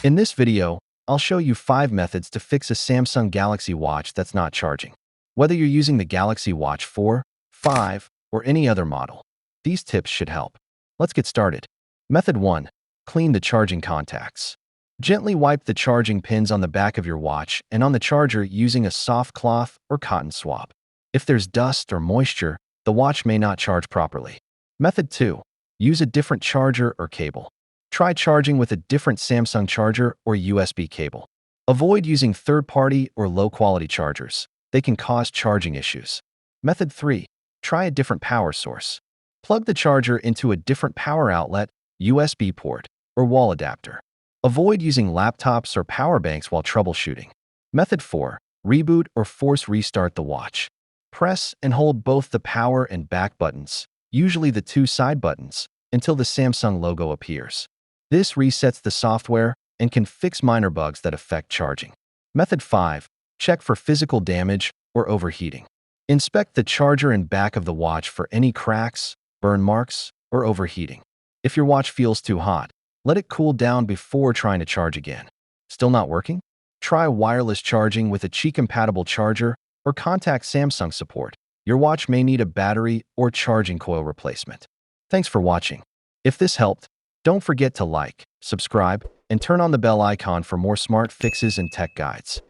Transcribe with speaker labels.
Speaker 1: In this video, I'll show you 5 methods to fix a Samsung Galaxy Watch that's not charging. Whether you're using the Galaxy Watch 4, 5, or any other model, these tips should help. Let's get started. Method 1. Clean the charging contacts. Gently wipe the charging pins on the back of your watch and on the charger using a soft cloth or cotton swab. If there's dust or moisture, the watch may not charge properly. Method 2. Use a different charger or cable. Try charging with a different Samsung charger or USB cable. Avoid using third-party or low-quality chargers. They can cause charging issues. Method 3. Try a different power source. Plug the charger into a different power outlet, USB port, or wall adapter. Avoid using laptops or power banks while troubleshooting. Method 4. Reboot or force restart the watch. Press and hold both the power and back buttons, usually the 2 side buttons, until the Samsung logo appears. This resets the software and can fix minor bugs that affect charging. Method 5. Check for physical damage or overheating. Inspect the charger and back of the watch for any cracks, burn marks, or overheating. If your watch feels too hot, let it cool down before trying to charge again. Still not working? Try wireless charging with a Qi-compatible charger or contact Samsung support. Your watch may need a battery or charging coil replacement. Thanks for watching. If this helped, don't forget to like, subscribe, and turn on the bell icon for more smart fixes and tech guides.